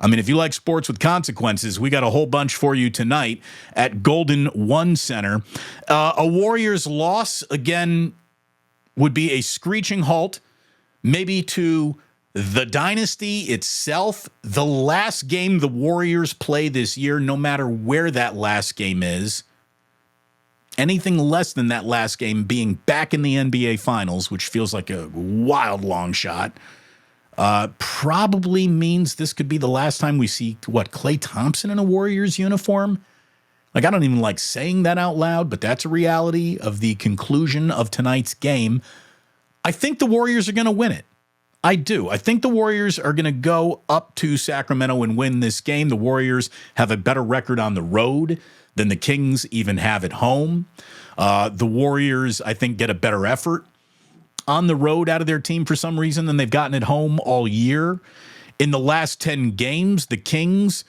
I mean, if you like sports with consequences, we got a whole bunch for you tonight at Golden One Center. A Warriors loss, again, would be a screeching halt, maybe to the dynasty itself. The last game the Warriors play this year, no matter where that last game is, anything less than that last game being back in the NBA Finals, which feels like a wild long shot, probably means this could be the last time we see, Klay Thompson in a Warriors uniform? Like, I don't even like saying that out loud, but that's a reality of the conclusion of tonight's game. I think the Warriors are going to win it. I do. I think the Warriors are going to go up to Sacramento and win this game. The Warriors have a better record on the road than the Kings even have at home. The Warriors, I think, get a better effort on the road out of their team for some reason than they've gotten at home all year. In the last 10 games, the Kings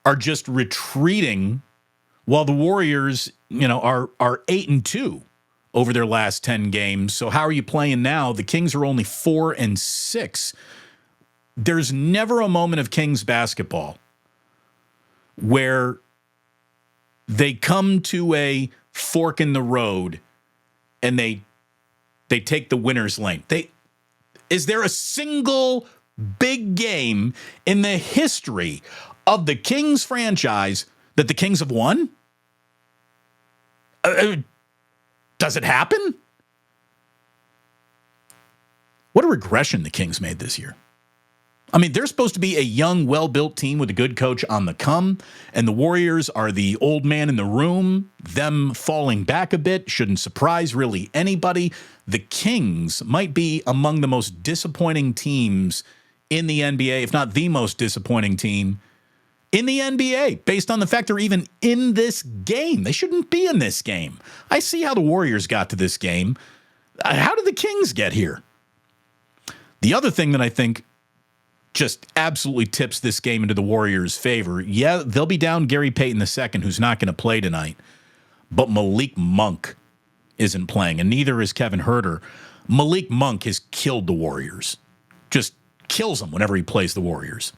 are just retreating while the Warriors, are 8-2 over their last 10 games. So how are you playing now? The Kings are only 4-6. There's never a moment of Kings basketball where they come to a fork in the road and they take the winner's lane. Is there a single big game in the history of the Kings franchise that the Kings have won? Does it happen? What a regression the Kings made this year. I mean, they're supposed to be a young, well-built team with a good coach on the come, and the Warriors are the old man in the room. Them falling back a bit shouldn't surprise really anybody. The Kings might be among the most disappointing teams in the NBA, if not the most disappointing team in the NBA, based on the fact they're even in this game. They shouldn't be in this game. I see how the Warriors got to this game. How did the Kings get here? The other thing that I think just absolutely tips this game into the Warriors' favor. Yeah, they'll be down Gary Payton II, who's not going to play tonight, but Malik Monk isn't playing, and neither is Kevin Huerter. Malik Monk has killed the Warriors. Just kills them whenever he plays the Warriors.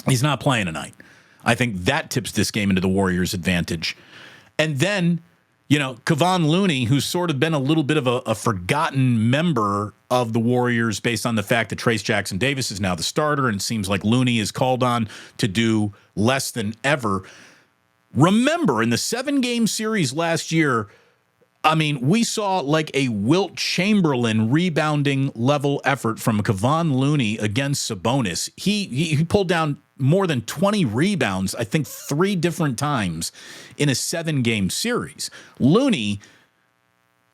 He's not playing tonight. I think that tips this game into the Warriors' advantage. And then, Kevon Looney, who's sort of been a little bit of a forgotten member of the Warriors based on the fact that Trayce Jackson-Davis is now the starter, and it seems like Looney is called on to do less than ever. Remember, in the 7-game series last year, I mean, we saw like a Wilt Chamberlain rebounding level effort from Kevon Looney against Sabonis. He pulled down more than 20 rebounds, I think 3 different times in a 7-game series. Looney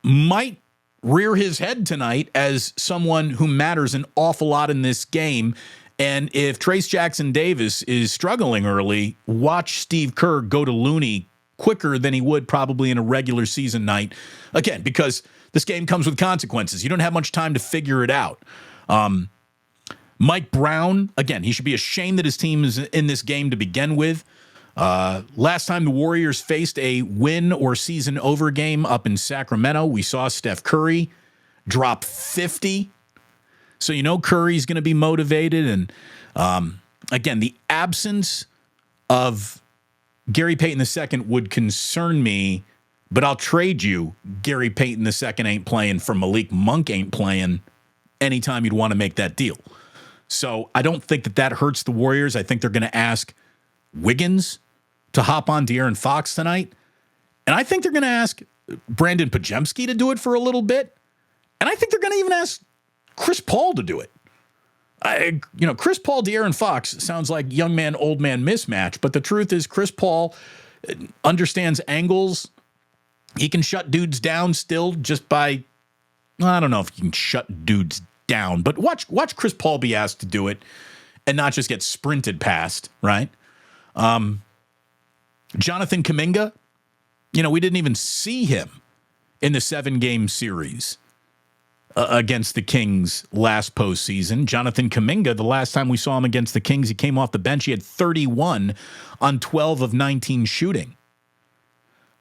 might rear his head tonight as someone who matters an awful lot in this game. And if Trayce Jackson-Davis is struggling early, watch Steve Kerr go to Looney quicker than he would probably in a regular season night. Again, because this game comes with consequences. You don't have much time to figure it out. Mike Brown, again, he should be ashamed that his team is in this game to begin with. Last time the Warriors faced a win or season over game up in Sacramento, we saw Steph Curry drop 50. So Curry's going to be motivated. And again, the absence of Gary Payton II would concern me, but I'll trade you. Gary Payton II ain't playing for Malik Monk ain't playing anytime you'd want to make that deal. So I don't think that hurts the Warriors. I think they're going to ask Wiggins to hop on De'Aaron Fox tonight. And I think they're going to ask Brandon Podziemski to do it for a little bit. And I think they're going to even ask Chris Paul to do it. Chris Paul, De'Aaron Fox sounds like young man, old man mismatch. But the truth is Chris Paul understands angles. He can shut dudes down still just by, I don't know if you can shut dudes down, but watch Chris Paul be asked to do it and not just get sprinted past, right? Jonathan Kuminga, we didn't even see him in the 7-game series against the Kings last postseason. Jonathan Kuminga, the last time we saw him against the Kings, he came off the bench. He had 31 on 12 of 19 shooting.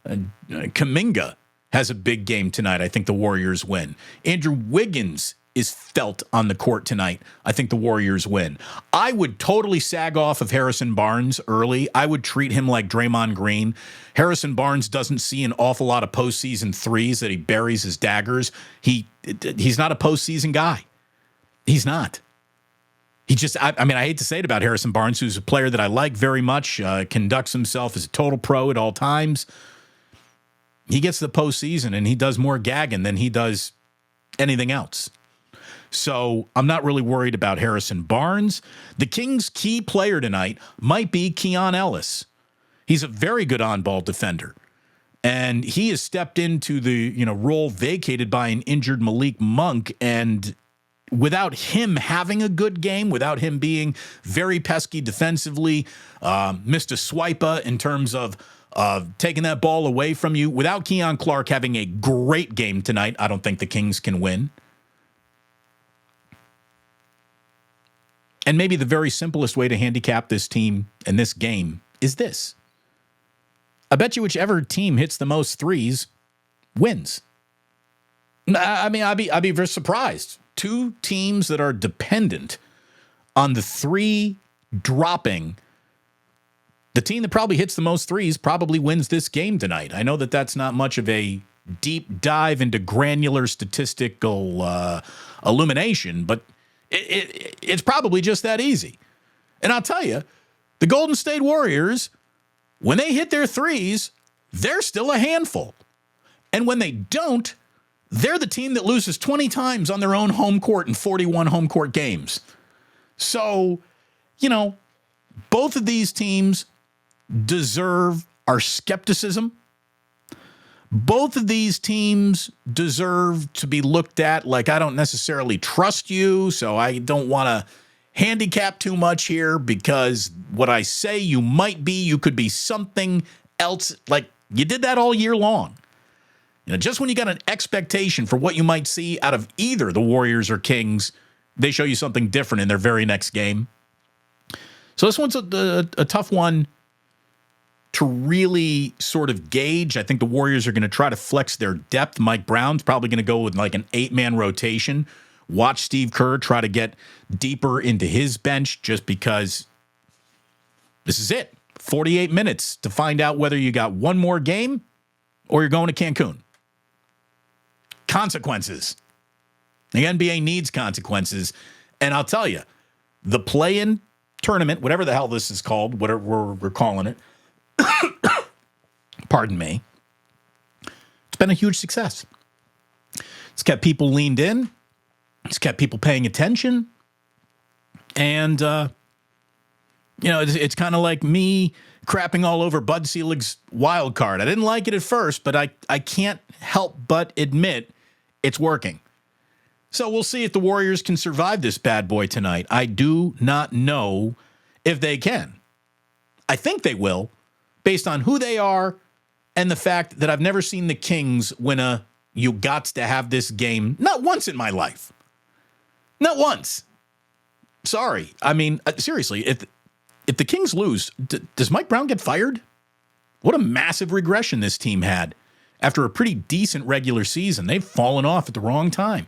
Kuminga has a big game tonight. I think the Warriors win. Andrew Wiggins is felt on the court tonight, I think the Warriors win. I would totally sag off of Harrison Barnes early. I would treat him like Draymond Green. Harrison Barnes doesn't see an awful lot of postseason threes that he buries his daggers. He's not a postseason guy. He's not. He just, I hate to say it about Harrison Barnes, who's a player that I like very much, conducts himself as a total pro at all times. He gets to the postseason and he does more gagging than he does anything else. So I'm not really worried about Harrison Barnes. The Kings' key player tonight might be Keon Ellis. He's a very good on-ball defender. And he has stepped into the role vacated by an injured Malik Monk. And without him having a good game, without him being very pesky defensively, missed a swipe in terms of taking that ball away from you, without Keon Clark having a great game tonight, I don't think the Kings can win. And maybe the very simplest way to handicap this team and this game is this. I bet you whichever team hits the most threes wins. I mean, I'd be very surprised. Two teams that are dependent on the three dropping. The team that probably hits the most threes probably wins this game tonight. I know that that's not much of a deep dive into granular statistical illumination, but it's probably just that easy. And I'll tell you, the Golden State Warriors, when they hit their threes, they're still a handful. And when they don't, they're the team that loses 20 times on their own home court in 41 home court games. So, both of these teams deserve our skepticism. Both of these teams deserve to be looked at like, I don't necessarily trust you, so I don't want to handicap too much here, because what I say you might be, you could be something else. Like, you did that all year long. Just when you got an expectation for what you might see out of either the Warriors or Kings, they show you something different in their very next game. So this one's a tough one to really sort of gauge. I think the Warriors are going to try to flex their depth. Mike Brown's probably going to go with like an 8-man rotation. Watch Steve Kerr try to get deeper into his bench, just because this is it. 48 minutes to find out whether you got one more game or you're going to Cancun. Consequences. The NBA needs consequences. And I'll tell you, the play-in tournament, whatever the hell this is called, whatever we're calling it, pardon me, it's been a huge success. It's kept people leaned in. It's kept people paying attention. And, it's kind of like me crapping all over Bud Selig's wild card. I didn't like it at first, but I can't help but admit it's working. So we'll see if the Warriors can survive this bad boy tonight. I do not know if they can. I think they will, based on who they are and the fact that I've never seen the Kings win a you gots to have this game, not once in my life. Not once. Sorry. I mean, seriously, if the Kings lose, does Mike Brown get fired? What a massive regression this team had after a pretty decent regular season. They've fallen off at the wrong time.